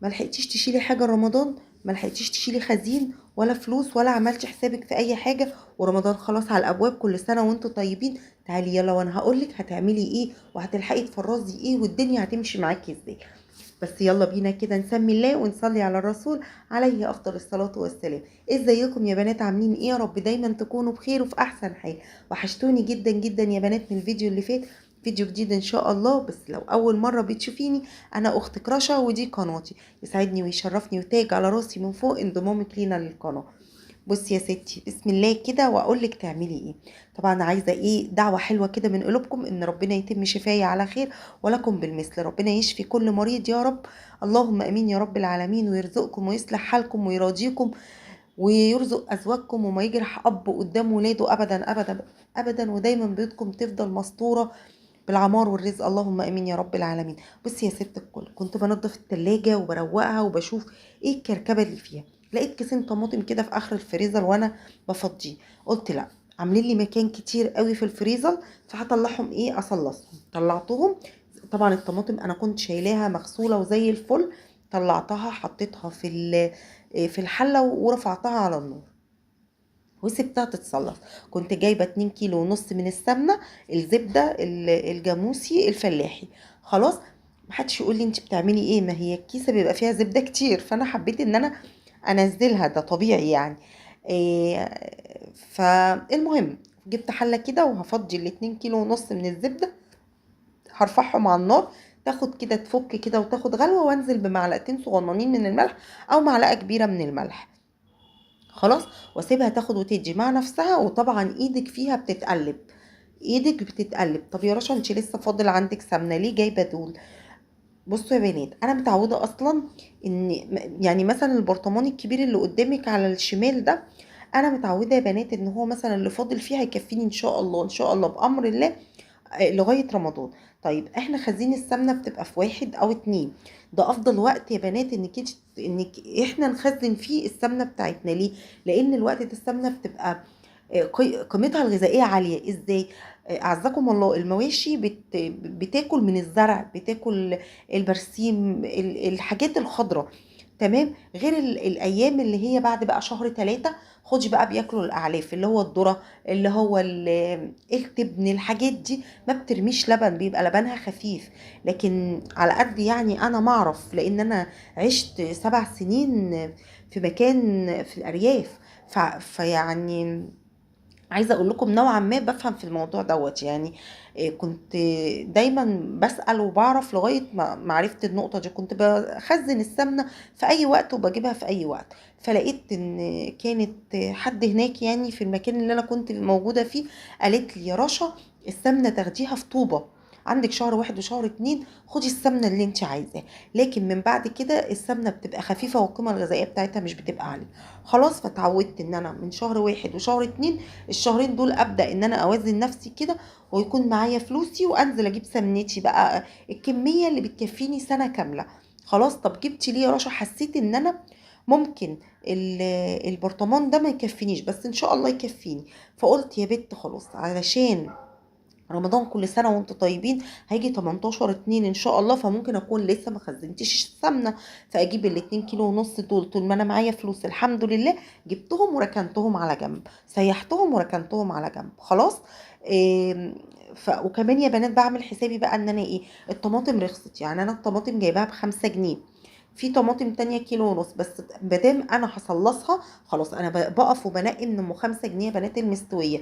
ما لحقتيش تشيلي حاجه رمضان، ما لحقتيش تشيلي خزين ولا فلوس ولا عملتي حسابك في اي حاجه، ورمضان خلاص على الابواب، كل سنه وانتم طيبين. تعالي يلا وانا هقولك هتعملي ايه وهتلحقي تفرزي ايه والدنيا هتمشي معاكي ازاي. بس يلا بينا كده نسمي الله ونصلي على الرسول عليه افضل الصلاة والسلام. ازيكم يا بنات، عاملين ايه؟ يا رب دايما تكونوا بخير وفي احسن حال. وحشتوني جدا جدا يا بنات من الفيديو اللي فات. فيديو جديد ان شاء الله. بس لو اول مرة بتشوفيني، انا اختك رشا ودي قناتي. يسعدني ويشرفني وتاج على راسي من فوق انضمامك لينا للقناة. بصي يا ستي، بسم الله كده واقول لك تعملي ايه. طبعا عايزه ايه؟ دعوه حلوه كده من قلوبكم ان ربنا يتم شفايا على خير ولكم بالمثل. ربنا يشفي كل مريض يا رب. اللهم امين يا رب العالمين. ويرزقكم ويصلح حالكم ويراضيكم ويرزق ازواجكم وما يجرح اب قدام ولاده ابدا ابدا ابدا. ودايما بيوتكم تفضل مستوره بالعمار والرزق. اللهم امين يا رب العالمين. بصي يا ست الكل، كنت بنضف التلاجة وبروقها وبشوف ايه الكركبه اللي فيها. لقيت كيسين طماطم كده في اخر الفريزر وانا بفضيه. قلت لا، عاملين لي مكان كتير قوي في الفريزر، فهطلعهم ايه اصلصهم. طلعتهم. طبعا الطماطم انا كنت شايلاها مغسوله وزي الفل. طلعتها حطيتها في الحله ورفعتها على النار وسبتها تتصلص. كنت جايبه 2 كيلو ونص من السمنه، الزبده الجاموسي الفلاحي. خلاص. محدش يقول لي انت بتعملي ايه، ما هي الكيسه بيبقى فيها زبده كتير، فانا حبيت ان انا انزلها، ده طبيعي يعني. إيه. فالمهم جبت حله كده وهفضي ال2 كيلو ونص من الزبده. هرفعهم على النار، تاخد كده تفك كده وتاخد غلوه، وانزل بمعلقتين صغننين من الملح او معلقه كبيره من الملح. خلاص. واسيبها تاخد وتدي مع نفسها، وطبعا ايدك فيها بتتقلب. ايدك بتتقلب. طب يا رشا انت لسه فاضل عندك سمنه، ليه جايبه دول؟ بصوا يا بنات، انا متعوده اصلا ان يعني مثلا البرطمان الكبير اللي قدامك على الشمال ده، انا متعوده يا بنات ان هو مثلا اللي فاضل فيه هيكفيني ان شاء الله ان شاء الله بامر الله لغاية رمضان. طيب احنا خزين السمنة بتبقى في 1 أو 2. ده افضل وقت يا بنات انك احنا نخزن فيه السمنة بتاعتنا. ليه؟ لان الوقت ده السمنة بتبقى قيمتها الغذائية عالية. ازاي؟ اعزكم الله، المواشي بتاكل من الزرع، بتاكل البرسيم، الحاجات الخضراء. تمام. غير الايام اللي هي بعد بقى شهر 3، خدي بقى بياكلوا الاعلاف اللي هو الذره، اللي هو التبن، الحاجات دي ما بترميش لبن، بيبقى لبنها خفيف. لكن على قد يعني انا ما اعرف، لان انا عشت 7 سنين في مكان في الارياف. فيعني عايزه اقول لكم نوعا ما بفهم في الموضوع دوت يعني. كنت دايما بسأل وبعرف لغايه ما عرفت النقطه دي. كنت بخزن السمنه في اي وقت وبجيبها في اي وقت. فلقيت ان كانت حد هناك يعني في المكان اللي انا كنت موجوده فيه، قالت لي يا رشا السمنه تاخديها في طوبه. عندك شهر 1 وشهر 2 خدي السمنه اللي انت عايزاه، لكن من بعد كده السمنه بتبقى خفيفه والقيمه الغذائيه بتاعتها مش بتبقى عاليه. خلاص. فتعودت ان انا من شهر 1 وشهر 2، الشهرين دول ابدا ان انا اوازن نفسي كده، ويكون معايا فلوسي وانزل اجيب سمنتي بقى الكميه اللي بتكفيني سنه كامله. خلاص. طب جبت ليه يا رشا؟ حسيت ان انا ممكن البرطمان ده ما يكفينيش، بس ان شاء الله يكفيني. فقلت يا بت خلاص، علشان رمضان كل سنة وانتم طيبين هيجي 18/2 ان شاء الله، فممكن اكون لسه ما خزنتش السمنة. فاجيب ال2 كيلو ونص دول طول ما انا معايا فلوس الحمد لله. جبتهم وركنتهم على جنب، سيحتهم وركنتهم على جنب. خلاص. إيه. وكمان يا بنات بعمل حسابي بقى ان انا ايه، الطماطم رخصت. يعني انا الطماطم جايباها ب5 جنيه. في طماطم تانية كيلو ونص، بس مادام انا هصلصها خلاص انا بقف وبنقي من ام 5 جنيه يا بنات المستوية،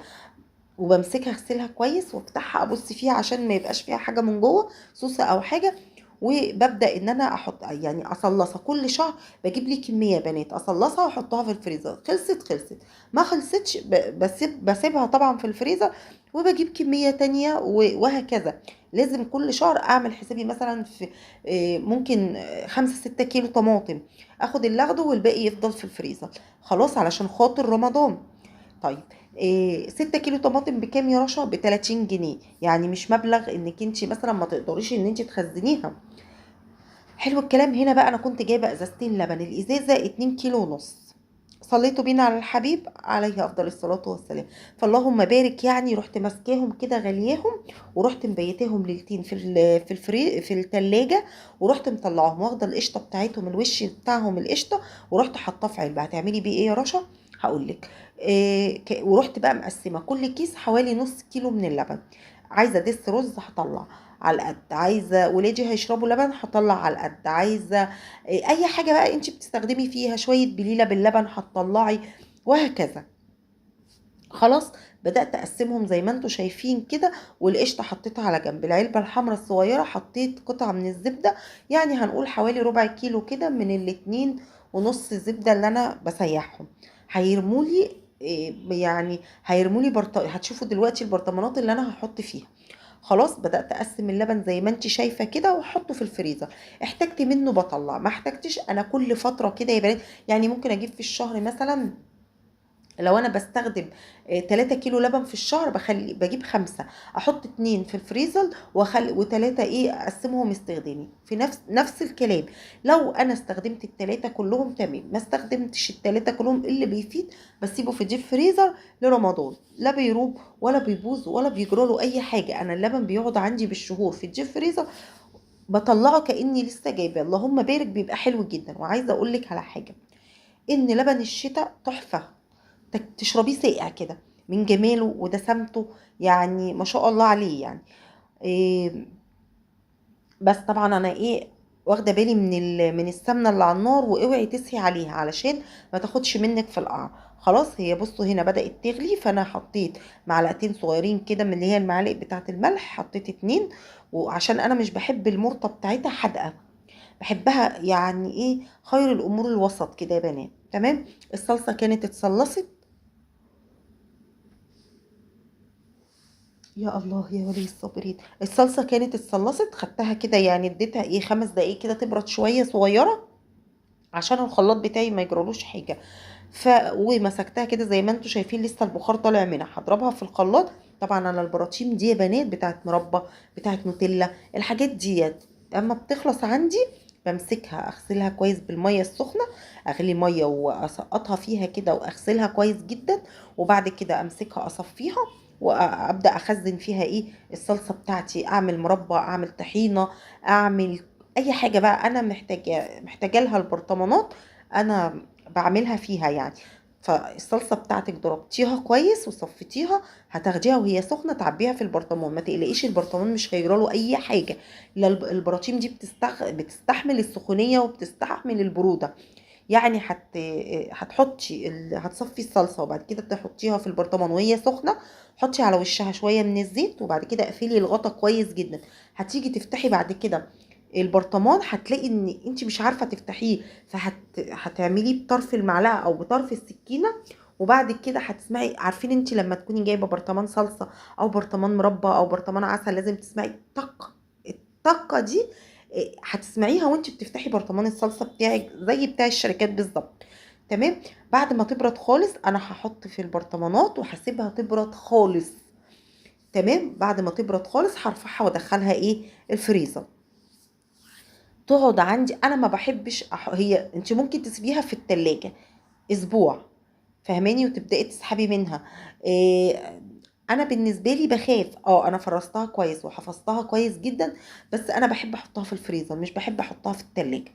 وبمسكها اغسلها كويس وافتحها ابص فيها عشان ما يبقاش فيها حاجه من جوه، صوصه او حاجه. وببدا ان انا احط يعني اصلصها كل شهر. بجيب لي كميه يا بنات اصلصها واحطها في الفريزر. خلصت خلصت، ما خلصتش بسيبها طبعا في الفريزر، وبجيب كميه تانية وهكذا. لازم كل شهر اعمل حسابي مثلا في ممكن 5 6 كيلو طماطم، اخد اللي اخده والباقي يفضل في الفريزر. خلاص علشان خاطر رمضان. طيب. 6 كيلو طماطم بكام يا رشا؟ ب30 جنيه. يعني مش مبلغ انك انت مثلا ما تقدريش ان انت تخزنيها. حلو الكلام. هنا بقى انا كنت جايبه ازازتين لبن، الازازه 2 كيلو ونص. صليتوا بينا على الحبيب عليه افضل الصلاه والسلام. فاللهم بارك، يعني رحت ماسكاهم كده غلياهم، ورحت مبيتاهم ليلتين في التلاجة، ورحت مطلعاهم واخده القشطه بتاعتهم، الوش بتاعهم القشطه، ورحت حاطاه في علبه. هتعملي بيه ايه يا رشا؟ هقول لك. ورحت بقى مقسمه كل كيس حوالي نص كيلو من اللبن. عايزه دس رز هطلع على القد، عايزه ولادي هيشربوا لبن هطلع على القد، عايزه اي حاجه بقى انت بتستخدمي فيها شويه بليله باللبن هتطلعي، وهكذا. خلاص، بدات اقسمهم زي ما انتم شايفين كده. والقشطه حطيتها على جنب. العلبه الحمراء الصغيره حطيت قطعه من الزبده، يعني هنقول حوالي ربع كيلو كده من الاتنين ونص الزبده اللي انا بسيحهم. هيرمولي يعني هيرمولي هتشوفوا دلوقتي البرطمانات اللي انا هحط فيها. خلاص، بدأت أقسم اللبن زي ما انت شايفة كده واحطه في الفريزر. احتجت منه بطلع، ما احتجتش انا كل فترة كده يا بنات. يعني ممكن اجيب في الشهر مثلا، لو انا بستخدم 3 كيلو لبن في الشهر، بجيب 5، احط 2 في الفريزر و3 ايه اقسمهم استخدامي في نفس الكلام. لو انا استخدمت التلاتة كلهم تمام، ما استخدمتش التلاتة كلهم اللي بيفيد بسيبه في ديب فريزر لرمضان. لا بيروب ولا بيبوظ ولا بيجراله اي حاجة. انا اللبن بيقعد عندي بالشهور في الديب فريزر، بطلعه كاني لسه جايباه. اللهم بارك، بيبقى حلو جدا. وعايزه اقول لك على حاجه، ان لبن الشتاء تحفه، تشربيه ساقع كده من جماله ودسمته، يعني ما شاء الله عليه يعني. إيه، بس طبعا انا ايه، واخده بالي من السمنه اللي على النار، واوعي تسهي عليها علشان ما تاخدش منك في القعر. خلاص، هي بصوا هنا بدات تغلي، فانا حطيت معلقتين صغيرين كده من اللي هي المعالق بتاعه الملح، حطيت 2. وعشان انا مش بحب المرطه بتاعتها حادقه، بحبها يعني ايه، خير الامور الوسط كده يا بنات. تمام. الصلصه كانت اتصلصت. يا الله يا ولي الصابرين، الصلصه كانت اتصلصت، خدتها كده يعني اديتها ايه 5 دقايق كده تبرد شويه صغيره، عشان الخلاط بتاعي ما يجرالوش حاجه. ومسكتها كده زي ما انتم شايفين، لسه البخار طالع منها، هضربها في الخلاط. طبعا انا البراطيم دي يا بنات بتاعت مربى، بتاعت نوتيلا، الحاجات ديت اما بتخلص عندي بمسكها اغسلها كويس بالميه السخنه، اغلي ميه واسقطها فيها كده واغسلها كويس جدا، وبعد كده امسكها اصفيها، وابدا اخزن فيها ايه الصلصه بتاعتي، اعمل مربى، اعمل طحينه، اعمل اي حاجه بقى انا محتاجه لها البرطمانات، انا بعملها فيها يعني. فالصلصه بتاعتك ضربتيها كويس وصفتيها، هتاخديها وهي سخنه تعبيها في البرطمان، ما تقلقيش البرطمان مش هيجراله اي حاجه. لا، البراطيم دي بتستحمل السخونيه وبتستحمل البروده. يعني هتصفي الصلصه وبعد كده تحطيها في البرطمان وهي سخنه، حطي على وشها شويه من الزيت، وبعد كده اقفلي الغطا كويس جدا. هتيجي تفتحي بعد كده البرطمان، هتلاقي ان انت مش عارفه تفتحيه، هتعمليه بطرف المعلقه او بطرف السكينه. وبعد كده هتسمعي، عارفين انت لما تكوني جايبه برطمان صلصه او برطمان مربى او برطمان عسل، لازم تسمعي طق، الطقه دي هتسمعيها وانت بتفتحي برطمان الصلصه بتاعك زي بتاع الشركات بالظبط. تمام. بعد ما تبرد خالص انا هحط في البرطمانات وهسيبها تبرد خالص. تمام. بعد ما تبرد خالص هرفعها وادخلها ايه الفريزر، تقعد عندي. انا ما بحبش هي انت ممكن تسيبيها في التلاجة اسبوع، فهماني، وتبداي تسحبي منها. إيه، انا بالنسبه لي بخاف، انا فرستها كويس وحفظتها كويس جدا، بس انا بحب احطها في الفريزر، مش بحب احطها في التلاجة.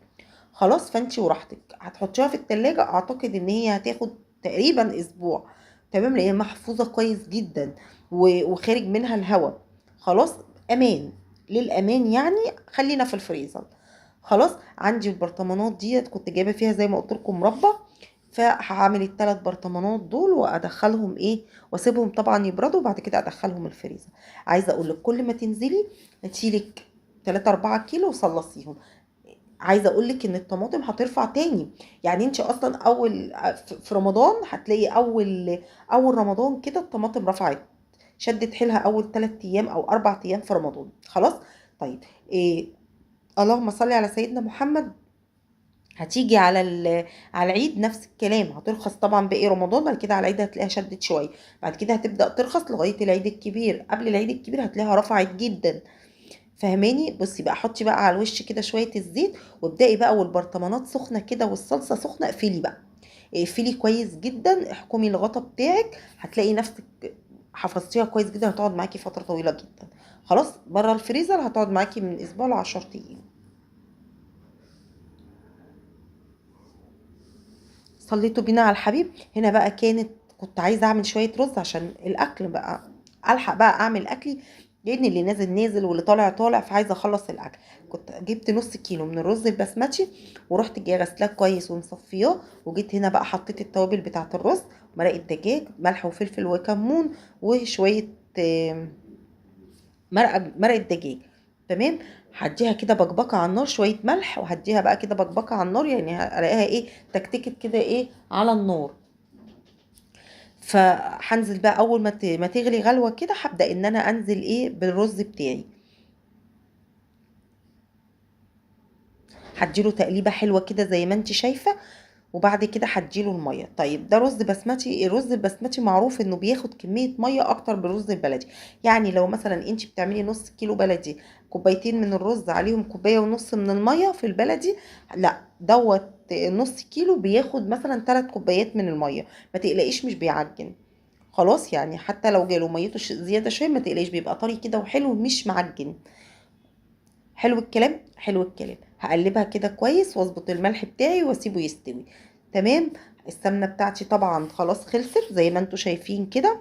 خلاص، فانتي وراحتك هتحطيها في التلاجة، اعتقد ان هي هتاخد تقريبا اسبوع. تمام، لان هي محفوظة كويس جدا وخارج منها الهواء. خلاص، امان، للامان يعني خلينا في الفريزر. خلاص، عندي البرطمانات ديت كنت جايبه فيها زي ما قلت لكم مربى، فهعمل الثلاث برطمانات دول وادخلهم ايه، واسيبهم طبعا يبردوا، وبعد كده ادخلهم الفريزر. عايزه اقول لك كل ما تنزلي تشيلك 3 4 كيلو وصلصيهم. عايزه اقول لك ان الطماطم هترفع تاني. يعني انت اصلا اول في رمضان هتلاقي اول رمضان كده الطماطم رفعت، شدت حيلها اول 3 ايام او 4 ايام في رمضان. خلاص. طيب، إيه، اللهم صل على سيدنا محمد. هتيجي على العيد نفس الكلام، هترخص طبعا باقي رمضان، بعد كده على العيد هتلاقيها شدت شويه، بعد كده هتبدا ترخص لغايه العيد الكبير. قبل العيد الكبير هتلاقيها رفعت جدا. فهماني. بصي بقى، حطي بقى على الوش كده شويه الزيت، وابدأي بقى والبرطمانات سخنه كده والصلصه سخنه، اقفلي بقى. اقفلي كويس جدا، احكمي الغطا بتاعك، هتلاقي نفسك حفظتيها كويس جدا، هتقعد معاكي فتره طويله جدا. خلاص بره الفريزر هتقعد معاكي من اسبوع ل10 ايام. صليتوا بينا على الحبيب. هنا بقى كنت عايزه اعمل شويه رز عشان الاكل بقى، الحق بقى اعمل اكلي، لان اللي نازل نازل واللي طالع طالع، فعايزه اخلص الاكل. كنت جبت نص كيلو من الرز البسمتي، ورحت جايه غسلاه كويس ومصفياه، وجيت هنا بقى حطيت التوابل بتاعه الرز، مرقه دجاج، ملح وفلفل وكمون، وشويه مرقه دجاج. تمام. هديها كده بكبكه على النار، شويه ملح، وهديها بقى كده بكبكه على النار، يعني الاقيها ايه، تكتكت كده ايه على النار. فهنزل بقى اول ما تغلي غلوه كده، هبدا ان انا انزل ايه بالرز بتاعي، هديله تقليبه حلوه كده زي ما انت شايفه، وبعد كده هديله الميه. طيب ده رز بسمتي، الرز البسمتي معروف انه بياخد كميه ميه اكتر من الرز البلدي. يعني لو مثلا انت بتعملي نص كيلو بلدي، كوبايتين من الرز عليهم كوبايه ونص من الميه في البلدي، لا دوت نص كيلو بياخد مثلا 3 كوبايات من الميه. ما تقلقيش مش بيعجن. خلاص يعني حتى لو جاله ميته زياده شويه ما تقلقيش، بيبقى طري كده وحلو مش معجن. حلو الكلام، حلو الكلام. هقلبها كده كويس واظبط الملح بتاعي واسيبه يستوي. تمام. السمنه بتاعتي طبعا خلاص خلصت زي ما انتوا شايفين كده،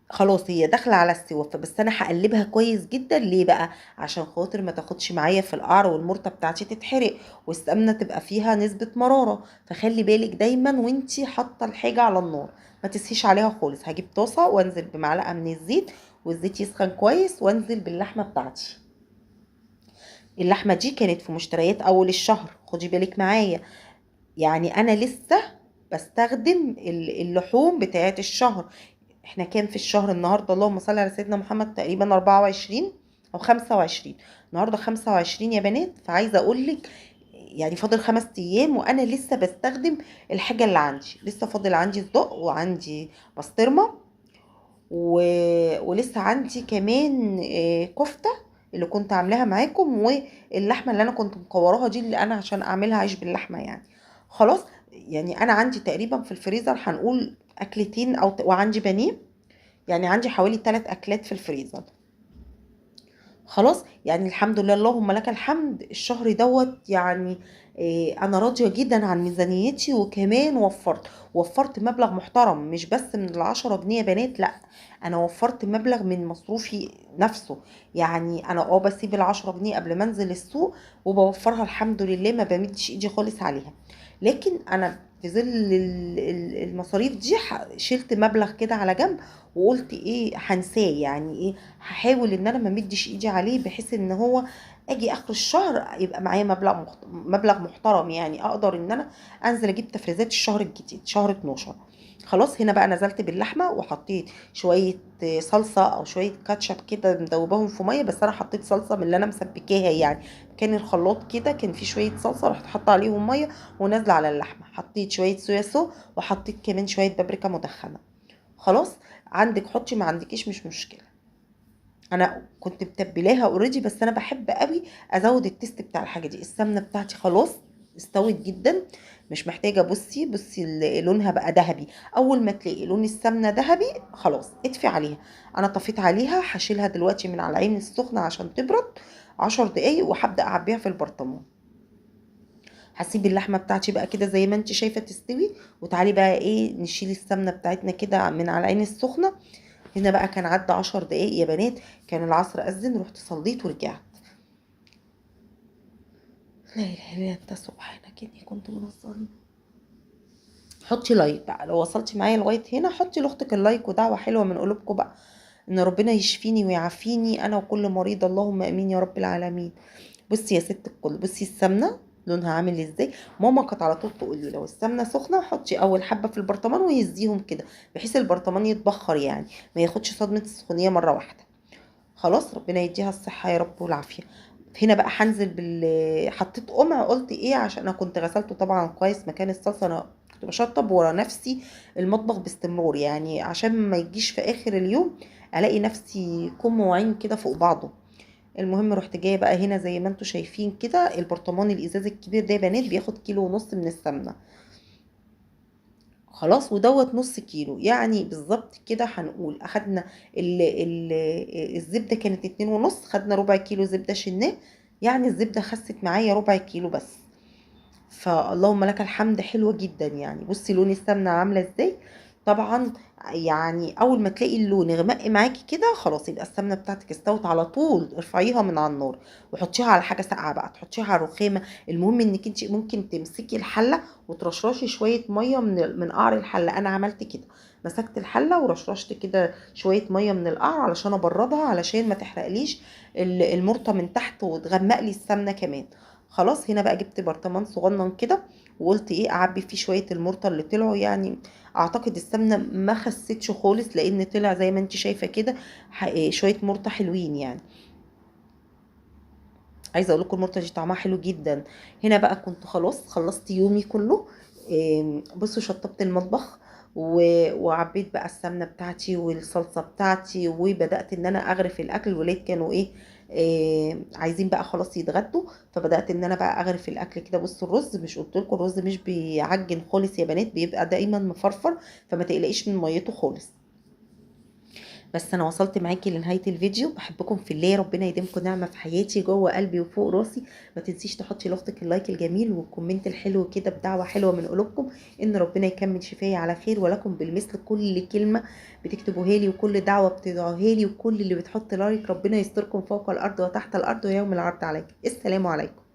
خلاص هي داخله على السوا. فبس انا هقلبها كويس جدا، ليه بقى؟ عشان خاطر ما تاخدش معايا في القعر والمرته بتاعتي تتحرق، والسمنه تبقى فيها نسبه مراره. فخلي بالك دايما وانتي حاطه الحاجه على النار، ما تسهيش عليها خالص. هجيب طاسه وانزل بمعلقه من الزيت، والزيت يسخن كويس، وانزل باللحمه بتاعتي. اللحمه دي كانت في مشتريات اول الشهر، خدي بالك معايا، يعني انا لسه بستخدم اللحوم بتاعت الشهر. احنا كان في الشهر النهارده اللهم صل على سيدنا محمد تقريبا 24 او 25، النهارده 25 يا بنات. فعايزه اقول لك يعني فاضل 5 ايام وانا لسه بستخدم الحاجه اللي عندي. لسه فاضل عندي صدق، وعندي بسطرمه، و... ولسه عندي كمان كفته اللي كنت عاملاها معاكم، واللحمه اللي انا كنت مكوراها دي اللي انا عشان اعملها عيش باللحمه يعني. خلاص يعني انا عندي تقريبا في الفريزر هنقول اكلتين وعندي بانيه، يعني عندي حوالي 3 اكلات في الفريزر. خلاص يعني الحمد لله اللهم لك الحمد، الشهر دوت يعني انا راضيه جدا عن ميزانيتي، وكمان وفرت مبلغ محترم، مش بس من ال10 جنيه يا بنات، لا انا وفرت مبلغ من مصروفي نفسه. يعني انا بسيب ال10 جنيه قبل ما انزل السوق، وبوفرها الحمد لله، ما بمدش ايدي خالص عليها. لكن انا في ظل المصاريف دي شلت مبلغ كده على جنب، وقلت ايه هنساه، يعني ايه هحاول ان انا ما مدش ايدي عليه، بحيث ان هو اجي اخر الشهر يبقى معايا مبلغ محترم، يعني اقدر ان انا انزل اجيب تفريزات الشهر الجديد شهر 12. خلاص هنا بقى نزلت باللحمه، وحطيت شويه صلصه او شويه كاتشب كده مدوباهم في ميه، بس انا حطيت صلصه من اللي انا مسبكاها يعني، كان الخلاط كده كان فيه شويه صلصه، رحت حاطه عليهم ميه ونازله على اللحمه، حطيت شويه صويا صوص، وحطيت كمان شويه بابريكا مدخنه. خلاص عندك حطي، ما عندكيش مش مشكله. انا كنت متبلاها اوريدي، بس انا بحب قوي ازود التست بتاع الحاجه دي. السمنه بتاعتي خلاص استوت جدا، مش محتاجه. بصي لونها بقى ذهبي، اول ما تلاقي لون السمنه ذهبي خلاص اطفي عليها. انا طفيت عليها، هشيلها دلوقتي من على العين السخنه عشان تبرد 10 دقايق، وهبدا اعبيها في البرطمان. هسيب اللحمه بتاعتي بقى كده زي ما انت شايفه تستوي، وتعالي بقى ايه نشيل السمنه بتاعتنا كده من على العين السخنه. هنا بقى كان عدى 10 دقايق يا بنات، كان العصر أذن، رحت صليت ورجعت. لا اله الا انت سبحانك اني كنت من الظالمين. حطي لايك بقى لو وصلتي معايا لغايه هنا، حطي لاختك اللايك، ودعوه حلوه من قلوبكم بقى ان ربنا يشفيني ويعافيني انا وكل مريض، اللهم امين يا رب العالمين. بصي يا ست الكل، بصي السمنه لونها عامل ازاي. ماما كانت على طول تقول لي لو السمنه سخنه حطي اول حبه في البرطمان ويهزيهم كده، بحيث البرطمان يتبخر يعني، ما ياخدش صدمه السخونيه مره واحده. خلاص ربنا يديها الصحة يا رب والعافية. هنا بقى هنزل حطيت قمع، قلت ايه عشان انا كنت غسلته طبعا كويس مكان الصلصة، انا كنت بشطب ورا نفسي المطبخ باستمرار، يعني عشان ما يجيش في اخر اليوم الاقي نفسي كم وعين كده فوق بعضه. المهم رحت جايه بقى هنا زي ما انتم شايفين كده، البرطمان الازاز الكبير ده يا بنات بياخد كيلو ونص من السمنه. خلاص، ودوت نص كيلو يعني بالظبط كده. هنقول اخدنا ال الزبده كانت 2.5، خدنا ربع كيلو زبده شناه، يعني الزبده خست معايا ربع كيلو بس. فاللهم لك الحمد، حلوة جدا يعني. بصي لون السمنة عاملة ازاي. طبعا يعني اول ما تلاقي اللون غمق معاكي كده خلاص، يبقى السمنة بتاعتك استوت. على طول ارفعيها من على النار وحطيها على حاجة ساقعة بقى، تحطيها على الرخامة. المهم انك انت ممكن تمسكي الحلة وترشرشي شوية مية من قعر الحلة. انا عملت كده، مسكت الحلة ورشرشت كده شوية مية من القعر علشان ابردها، علشان ما تحرقليش المرطة من تحت وتغمق لي السمنة كمان. خلاص، هنا بقى جبت برطمان صغنن كده، وقلت ايه اعبي فيه شويه المرطه اللي طلعوا يعني. اعتقد السمنه ما خستش خالص، لان طلع زي ما انت شايفه كده شويه مرطه حلوين يعني. عايزه اقول لكم المرطه دي طعمها حلو جدا. هنا بقى كنت خلاص خلصت يومي كله. بصوا شطبت المطبخ وعبيت بقى السمنه بتاعتي والصلصه بتاعتي، وبدات ان انا اغرف الاكل. الولاد كانوا عايزين بقى خلاص يتغدوا، فبدات ان انا بقى اغرف الاكل كده. بصوا الرز، مش قلت لكم الرز مش بيعجن خالص يا بنات، بيبقى دايما مفرفر، فما تقلقيش من ميته خالص. بس انا وصلت معاكي لنهايه الفيديو. بحبكم في الله، ربنا يديمكم نعمه في حياتي جوه قلبي وفوق راسي. ما تنسيش تحطي لاختك اللايك الجميل والكومنت الحلو كده بدعوه حلوه من قلوبكم، ان ربنا يكمل شفايا على خير. ولكم بالمثل كل كلمه بتكتبوها لي، وكل دعوه بتدعوها لي، وكل اللي بتحط لايك، ربنا يستركم فوق الارض وتحت الارض ويوم العرض عليك. السلام عليكم.